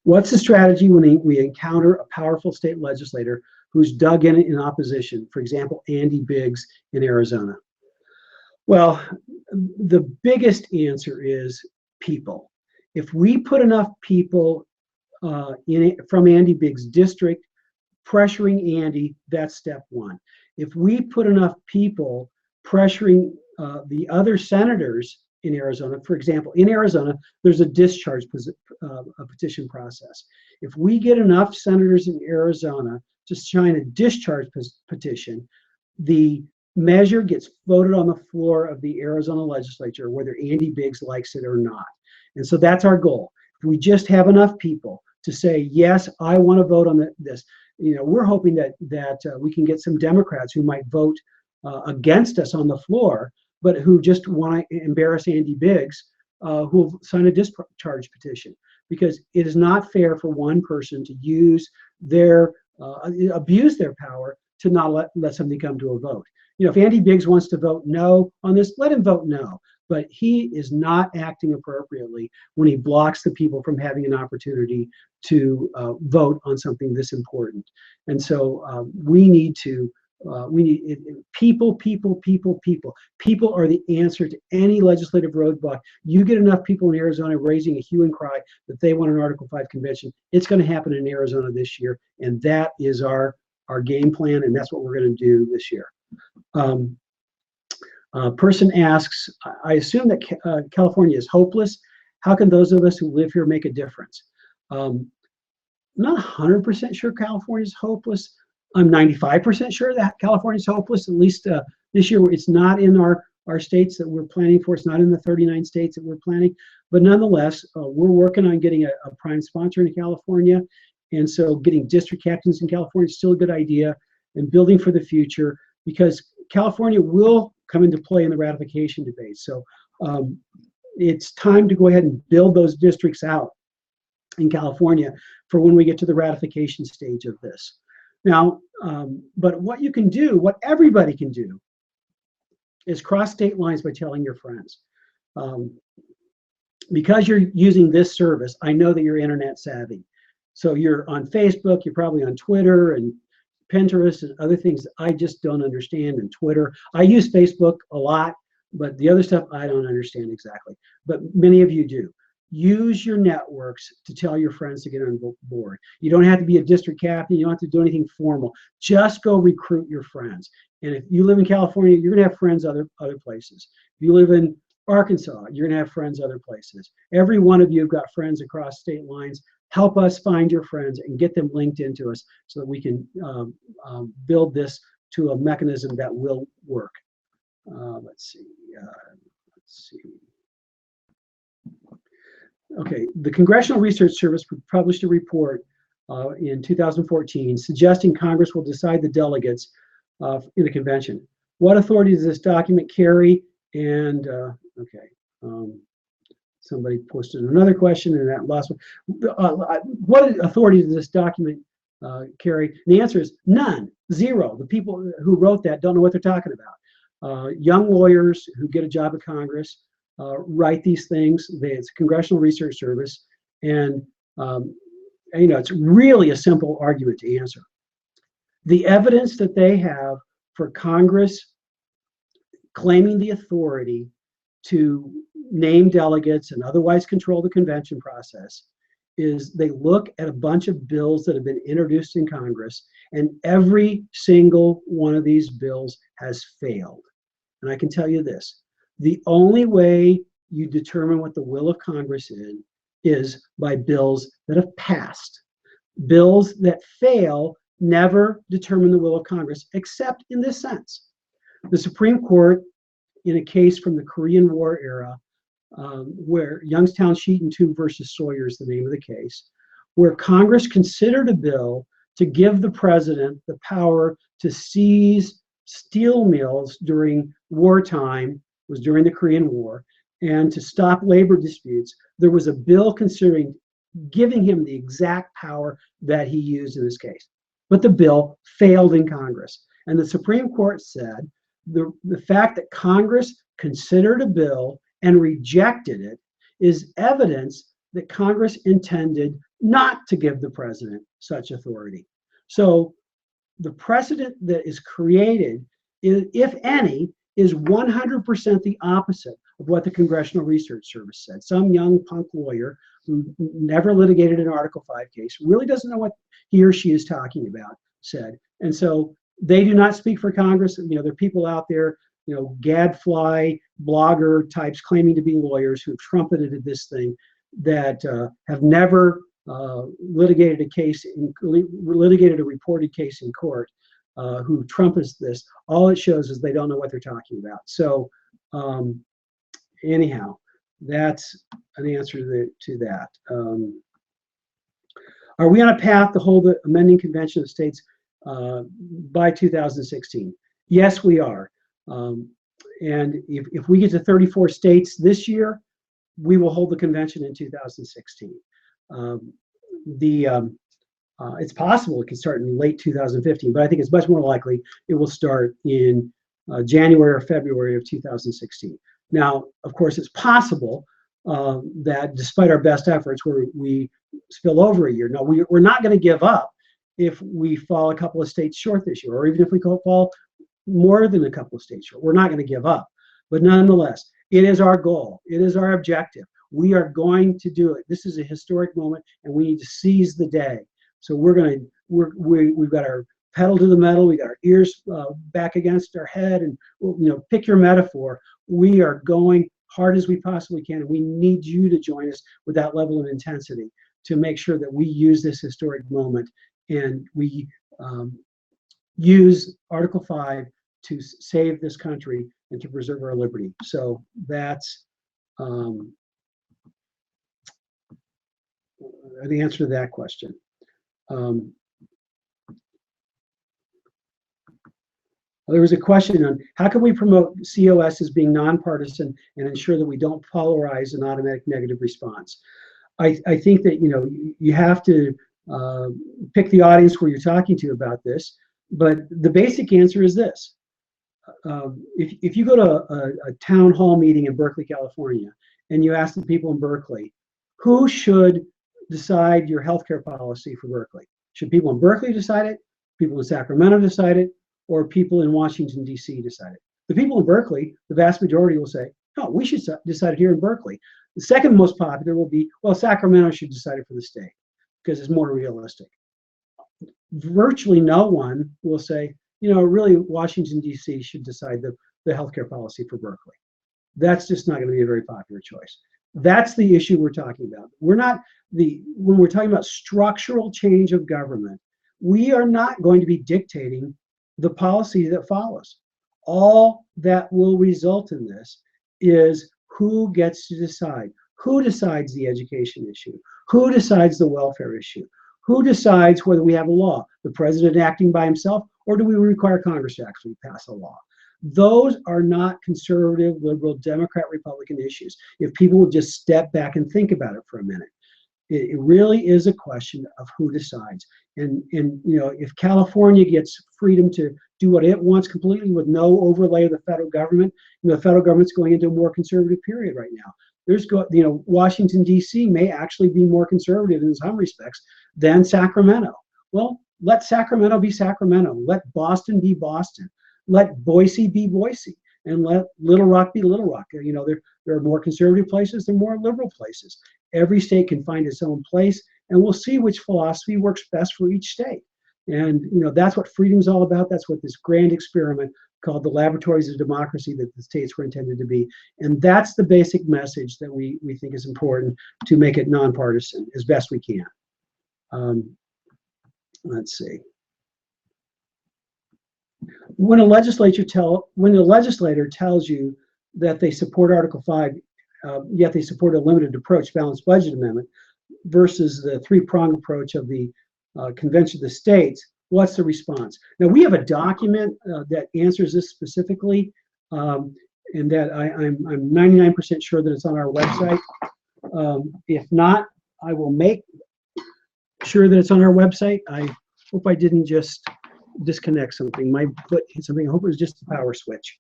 What's the strategy when we encounter a powerful state legislator who's dug in opposition? For example, Andy Biggs in Arizona. Well, the biggest answer is people. If we put enough people from Andy Biggs' district pressuring Andy, that's step one. If we put enough people pressuring the other senators in Arizona, for example, in Arizona, there's a discharge petition process. If we get enough senators in Arizona to sign a discharge petition, the measure gets voted on the floor of the Arizona legislature, whether Andy Biggs likes it or not. And so that's our goal. If we just have enough people to say, yes, I want to vote on this, we're hoping that we can get some Democrats who might vote against us on the floor, but who just want to embarrass Andy Biggs, who will sign a discharge petition. Because it is not fair for one person to use abuse their power to not let something come to a vote. If Andy Biggs wants to vote no on this, let him vote no. But he is not acting appropriately when he blocks the people from having an opportunity to vote on something this important. And so we need people. People are the answer to any legislative roadblock. You get enough people in Arizona raising a hue and cry that they want an Article 5 convention, it's going to happen in Arizona this year, and that is our game plan, and that's what we're going to do this year. Person asks, I assume that California is hopeless. How can those of us who live here make a difference? I'm not 100% sure California is hopeless. I'm 95% sure that California is hopeless. At least this year, it's not in our states that we're planning for. It's not in the 39 states that we're planning. But nonetheless, we're working on getting a prime sponsor in California. And so getting district captains in California is still a good idea, and building for the future, because California will come into play in the ratification debate. So it's time to go ahead and build those districts out in California for when we get to the ratification stage of this. Now, but what you can do, what everybody can do, is cross state lines by telling your friends. Because you're using this service, I know that you're internet savvy. So you're on Facebook, you're probably on Twitter and Pinterest and other things that I just don't understand, and Twitter. I use Facebook a lot, but the other stuff I don't understand exactly. But many of you do. Use your networks to tell your friends to get on board. You don't have to be a district captain. You don't have to do anything formal. Just go recruit your friends. And if you live in California, you're going to have friends other places. If you live in Arkansas, you're going to have friends other places. Every one of you have got friends across state lines. Help us find your friends and get them linked into us so that we can build this to a mechanism that will work. Let's see. Okay, the Congressional Research Service published a report in 2014 suggesting Congress will decide the delegates in the convention. What authority does this document carry? And somebody posted another question, and that last one. What authority does this document carry? And the answer is none, zero. The people who wrote that don't know what they're talking about. Young lawyers who get a job at Congress write these things. It's a Congressional Research Service, and you know, it's really a simple argument to answer. The evidence that they have for Congress claiming the authority to name delegates and otherwise control the convention process is they look at a bunch of bills that have been introduced in Congress, and every single one of these bills has failed. And I can tell you this, the only way you determine what the will of Congress is by bills that have passed. Bills that fail never determine the will of Congress, except in this sense. The Supreme Court, in a case from the Korean War era, where Youngstown Sheehan 2 versus Sawyer is the name of the case, where Congress considered a bill to give the president the power to seize steel mills during wartime, it was during the Korean War, and to stop labor disputes. There was a bill considering giving him the exact power that he used in this case. But the bill failed in Congress. And the Supreme Court said the fact that Congress considered a bill and rejected it is evidence that Congress intended not to give the president such authority. So the precedent that is created, if any, is 100% the opposite of what the Congressional Research Service said. Some young punk lawyer who never litigated an Article 5 case, really doesn't know what he or she is talking about, said. And so they do not speak for Congress. You know, there are people out there, you know, gadfly blogger types claiming to be lawyers who've trumpeted this thing that have never litigated a reported case in court, who trumpets this. All it shows is they don't know what they're talking about. So anyhow, that's an answer to that. Are we on a path to hold the amending convention of states by 2016? Yes, we are. And if we get to 34 states this year, we will hold the convention in 2016. It's possible it could start in late 2015, but I think it's much more likely it will start in January or February of 2016. Now, of course, it's possible that despite our best efforts, we spill over a year. No, we're not going to give up if we fall a couple of states short this year, or even if we fall more than a couple of states short. We're not going to give up. But nonetheless, it is our goal. It is our objective. We are going to do it. This is a historic moment, and we need to seize the day. So we've got our pedal to the metal. We got our ears back against our head, and pick your metaphor. We are going hard as we possibly can, and we need you to join us with that level of intensity to make sure that we use this historic moment and we use Article 5 to save this country and to preserve our liberty. So that's the answer to that question. There was a question on how can we promote COS as being nonpartisan and ensure that we don't polarize an automatic negative response. I think that you have to pick the audience where you're talking to about this, but the basic answer is this. If you go to a town hall meeting in Berkeley, California, and you ask the people in Berkeley, who should decide your healthcare policy for Berkeley? Should people in Berkeley decide it? People in Sacramento decide it? Or people in Washington, D.C. decide it? The people in Berkeley, the vast majority will say, no, we should decide it here in Berkeley. The second most popular will be, well, Sacramento should decide it for the state because it's more realistic. Virtually no one will say, really Washington, D.C. should decide the healthcare policy for Berkeley. That's just not going to be a very popular choice. That's the issue we're talking about. When we're talking about structural change of government, we are not going to be dictating the policy that follows. All that will result in this is who gets to decide. Who decides the education issue? Who decides the welfare issue? Who decides whether we have a law? The president acting by himself, or do we require Congress to actually pass a law? Those are not conservative, liberal, Democrat, Republican issues. If people would just step back and think about it for a minute, it really is a question of who decides. And if California gets freedom to do what it wants completely with no overlay of the federal government, the federal government's going into a more conservative period right now. Washington, D.C. may actually be more conservative in some respects than Sacramento. Well, let Sacramento be Sacramento. Let Boston be Boston. Let Boise be Boise. And let Little Rock be Little Rock. There are more conservative places, there are more liberal places. Every state can find its own place, and we'll see which philosophy works best for each state. And that's what freedom's all about. That's what this grand experiment called the laboratories of democracy that the states were intended to be. And that's the basic message that we think is important to make it nonpartisan as best we can. Let's see. When a legislator tells you that they support Article 5, yet they support a limited approach, balanced budget amendment, versus the three-pronged approach of the Convention of the States, what's the response? Now, we have a document that answers this specifically, and that I'm 99% sure that it's on our website. If not, I will make sure that it's on our website. I hope I didn't just disconnect something. My foot hit something. I hope it was just the power switch.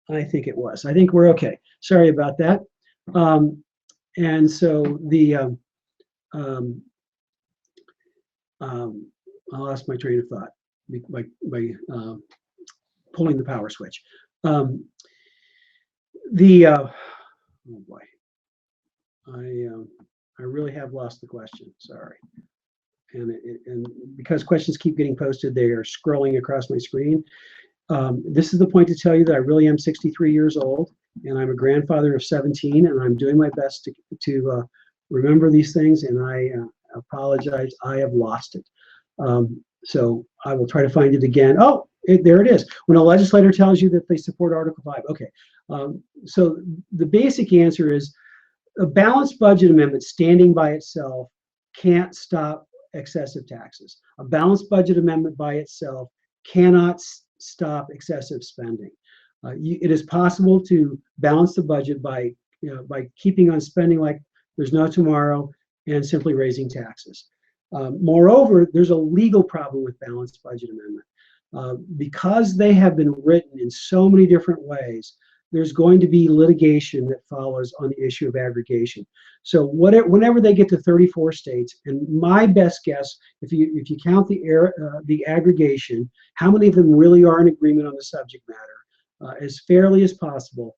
I think it was. I think we're okay. Sorry about that. And so I lost my train of thought by pulling the power switch. Oh boy, I really have lost the question. Sorry. And because questions keep getting posted, they are scrolling across my screen. This is the point to tell you that I really am 63 years old, and I'm a grandfather of 17, and I'm doing my best to remember these things, and I apologize, I have lost it. So I will try to find it again. Oh, there it is. When a legislator tells you that they support Article 5. Okay, so the basic answer is a balanced budget amendment standing by itself can't stop excessive taxes. A balanced budget amendment by itself cannot stop excessive spending. It is possible to balance the budget by keeping on spending like there's no tomorrow and simply raising taxes. Moreover, there's a legal problem with balanced budget amendment. Because they have been written in so many different ways, there's going to be litigation that follows on the issue of aggregation. So whenever they get to 34 states, and my best guess, if you count the aggregation, how many of them really are in agreement on the subject matter, as fairly as possible,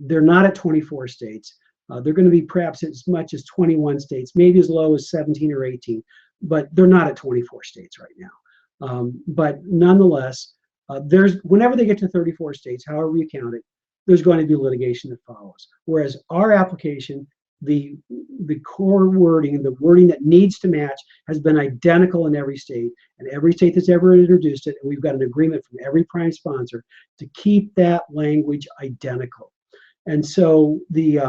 they're not at 24 states. They're going to be perhaps as much as 21 states, maybe as low as 17 or 18, but they're not at 24 states right now. But nonetheless, whenever they get to 34 states, however you count it, there's going to be litigation that follows. Whereas our application, the core wording, the wording that needs to match, has been identical in every state, and every state that's ever introduced it, and we've got an agreement from every prime sponsor to keep that language identical. And so the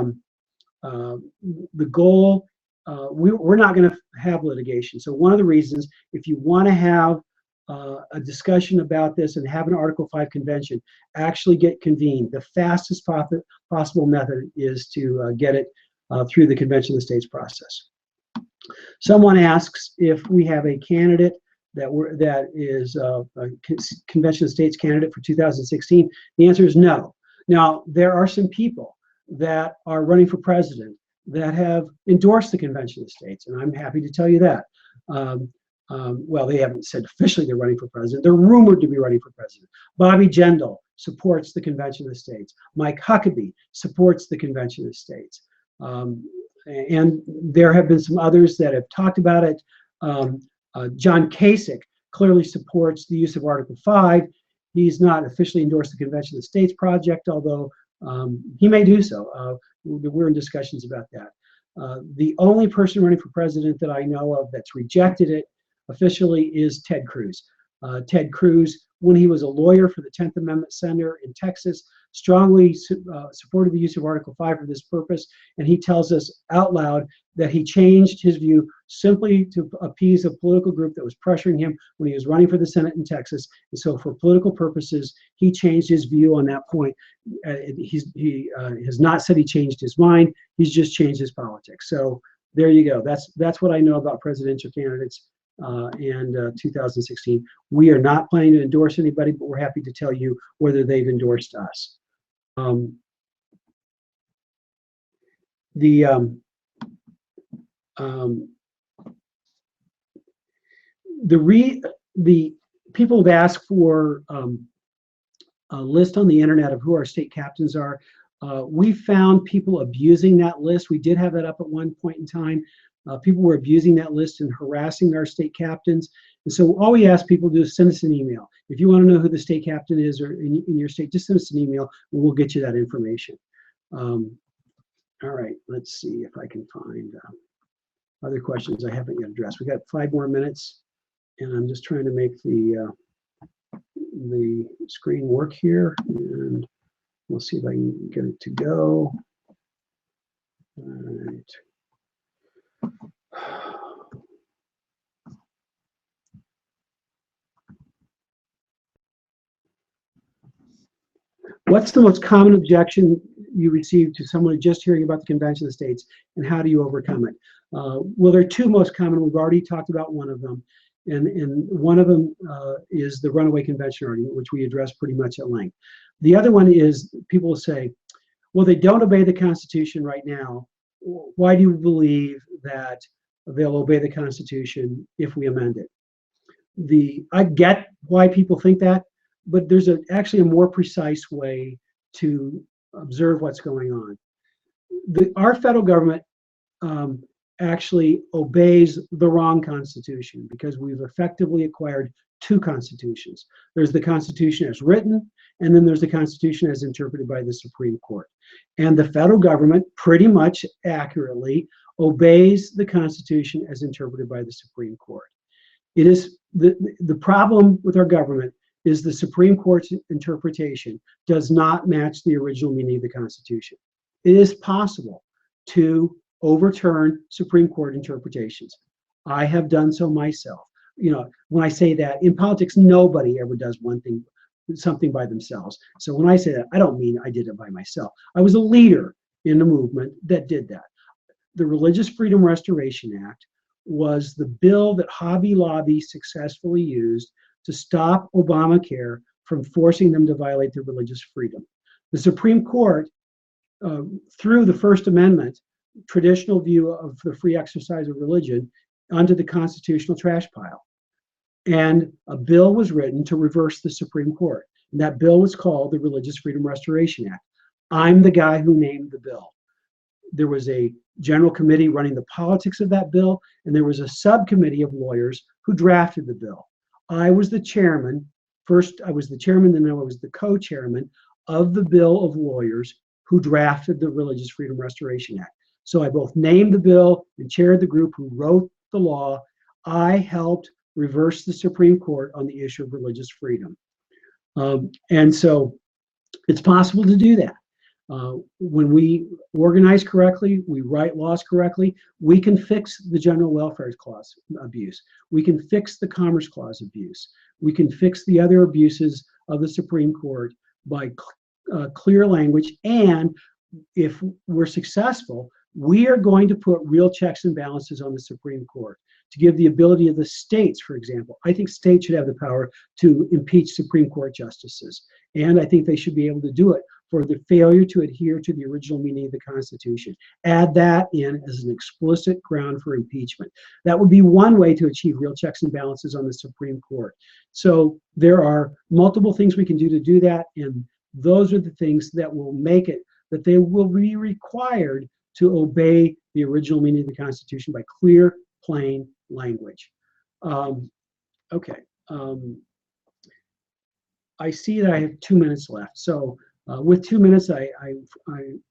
goal, we're not going to have litigation. So one of the reasons, if you want to have a discussion about this and have an Article 5 convention actually get convened, the fastest possible method is to get it through the Convention of the States process. Someone asks if we have a candidate that is a Convention of the States candidate for 2016. The answer is no. Now, there are some people that are running for president that have endorsed the Convention of the States, and I'm happy to tell you that. Well, they haven't said officially they're running for president. They're rumored to be running for president. Bobby Jindal supports the Convention of the States. Mike Huckabee supports the Convention of the States. And there have been some others that have talked about it. John Kasich clearly supports the use of Article 5. He's not officially endorsed the Convention of the States project, although he may do so. We're in discussions about that. The only person running for president that I know of that's rejected it officially is Ted Cruz. Ted Cruz, when he was a lawyer for the 10th Amendment Center in Texas, strongly supported the use of Article 5 for this purpose, and he tells us out loud that he changed his view simply to appease a political group that was pressuring him when he was running for the Senate in Texas. And so for political purposes, he changed his view on that point. He has not said he changed his mind. He's just changed his politics. So there you go. That's what I know about presidential candidates and 2016. We are not planning to endorse anybody, but we're happy to tell you whether they've endorsed us. the um, the people have asked for a list on the internet of who our state captains are. We found people abusing that list. We did have that up at one point in time. People were abusing that list and harassing our state captains. And so all we ask people to do is send us an email. If you want to know who the state captain is or in your state, just send us an email and we'll get you that information. All right, let's see if I can find other questions I haven't yet addressed. We got 5 more minutes, and I'm just trying to make the screen work here, and we'll see if I can get it to go. All right. What's the most common objection you receive to someone just hearing about the Convention of the States, and how do you overcome it? Well, there are 2 most common. We've already talked about one of them, and one of them is the runaway convention argument, which we addressed pretty much at length. The other one is people will say, well, they don't obey the Constitution right now. Why do you believe that they'll obey the Constitution if we amend it? I get why people think that, but there's actually a more precise way to observe what's going on. Our federal government actually obeys the wrong Constitution because we've effectively acquired 2 constitutions. There's the Constitution as written, and then there's the Constitution as interpreted by the Supreme Court. And the federal government pretty much accurately obeys the Constitution as interpreted by the Supreme Court. It is the problem with our government is the Supreme Court's interpretation does not match the original meaning of the Constitution. It is possible to overturn Supreme Court interpretations. I have done so myself. You know, when I say that, in politics, nobody ever does something by themselves. So when I say that, I don't mean I did it by myself. I was a leader in a movement that did that. The Religious Freedom Restoration Act was the bill that Hobby Lobby successfully used to stop Obamacare from forcing them to violate their religious freedom. The Supreme Court, through the First Amendment, traditional view of the free exercise of religion, onto the constitutional trash pile. And a bill was written to reverse the Supreme Court. And that bill was called the Religious Freedom Restoration Act. I'm the guy who named the bill. There was a general committee running the politics of that bill, and there was a subcommittee of lawyers who drafted the bill. I was the chairman. First, I was the chairman, then I was the co-chairman of the bill of lawyers who drafted the Religious Freedom Restoration Act. So I both named the bill and chaired the group who wrote the law. I helped reverse the Supreme Court on the issue of religious freedom. And so it's possible to do that. When we organize correctly, we write laws correctly, we can fix the General Welfare Clause abuse. We can fix the Commerce Clause abuse. We can fix the other abuses of the Supreme Court by clear language. And if we're successful, we are going to put real checks and balances on the Supreme Court to give the ability of the states, for example. I think states should have the power to impeach Supreme Court justices. And I think they should be able to do it for the failure to adhere to the original meaning of the Constitution. Add that in as an explicit ground for impeachment. That would be one way to achieve real checks and balances on the Supreme Court. So there are multiple things we can do to do that, and those are the things that will make it that they will be required to obey the original meaning of the Constitution by clear, plain language. I see that I have 2 minutes left. So with 2 minutes, I'm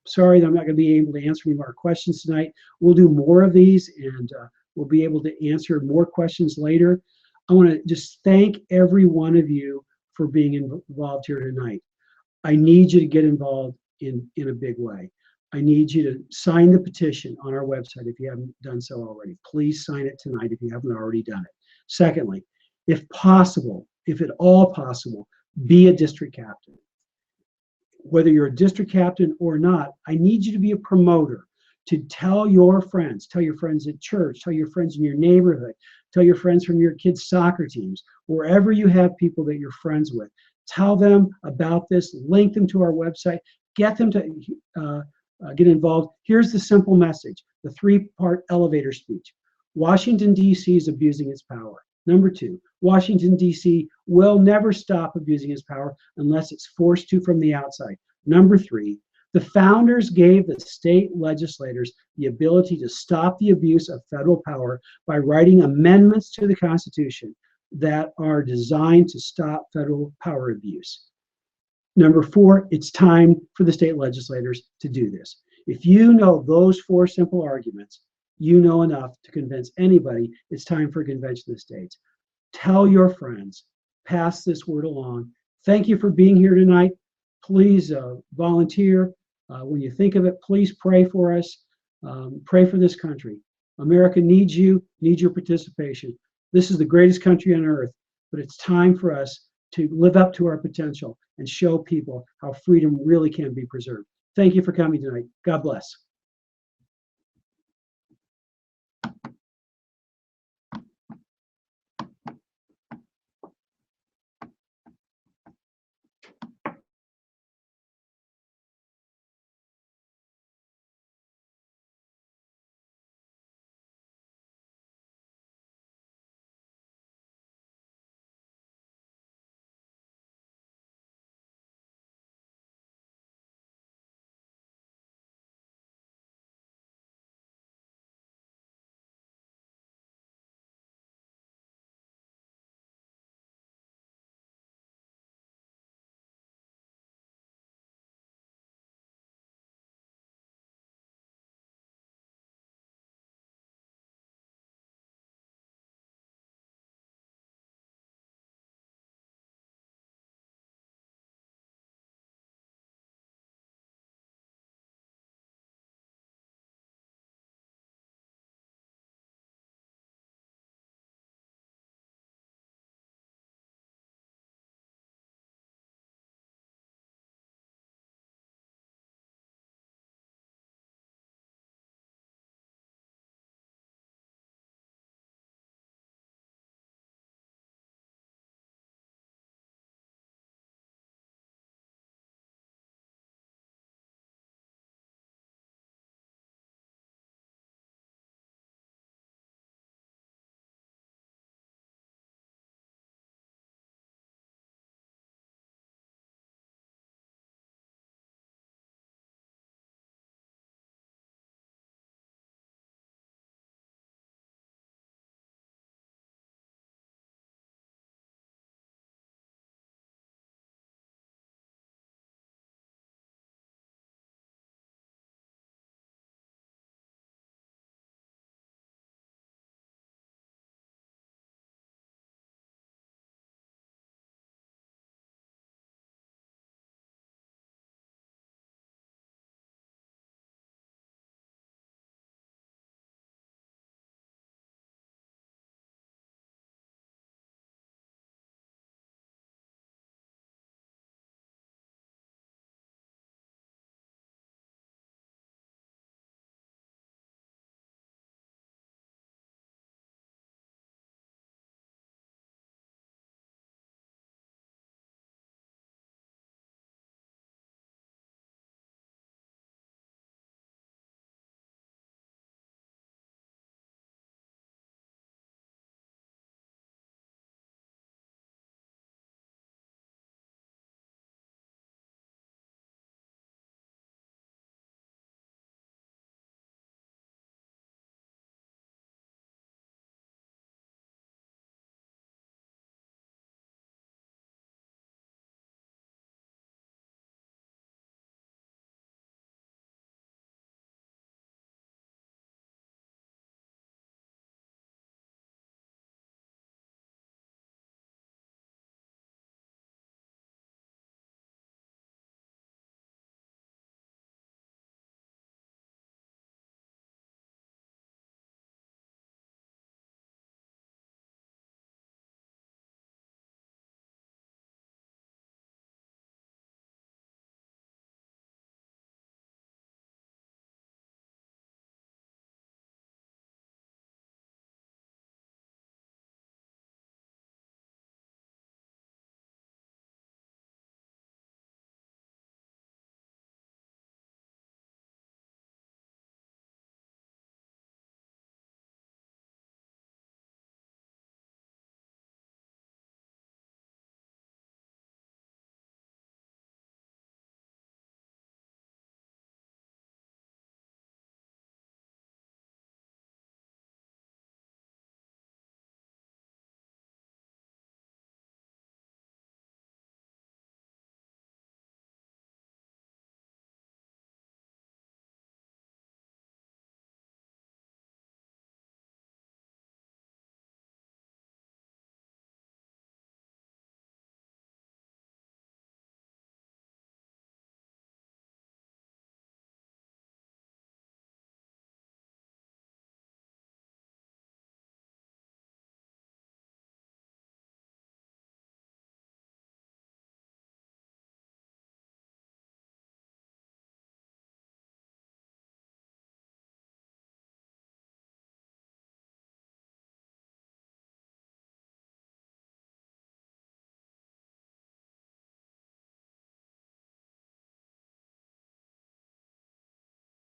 sorry that I'm not going to be able to answer any more questions tonight. We'll do more of these, and we'll be able to answer more questions later. I want to just thank every one of you for being involved here tonight. I need you to get involved in a big way. I need you to sign the petition on our website if you haven't done so already. Please sign it tonight if you haven't already done it. Secondly, if possible, if at all possible, be a district captain. Whether you're a district captain or not, I need you to be a promoter, to tell your friends at church, tell your friends in your neighborhood, tell your friends from your kids' soccer teams, wherever you have people that you're friends with. Tell them about this, link them to our website, get them to get involved. Here's the simple message, the three-part elevator speech. Washington, D.C. is abusing its power. Number two, Washington, D.C. will never stop abusing its power unless it's forced to from the outside. Number three, the founders gave the state legislators the ability to stop the abuse of federal power by writing amendments to the Constitution that are designed to stop federal power abuse. Number four, it's time for the state legislators to do this. If you know those four simple arguments, you know enough to convince anybody it's time for a convention of the states. Tell your friends, pass this word along. Thank you for being here tonight. Please volunteer. When you think of it, please pray for us. Pray for this country. America needs you, needs your participation. This is the greatest country on earth, but it's time for us to live up to our potential and show people how freedom really can be preserved. Thank you for coming tonight. God bless.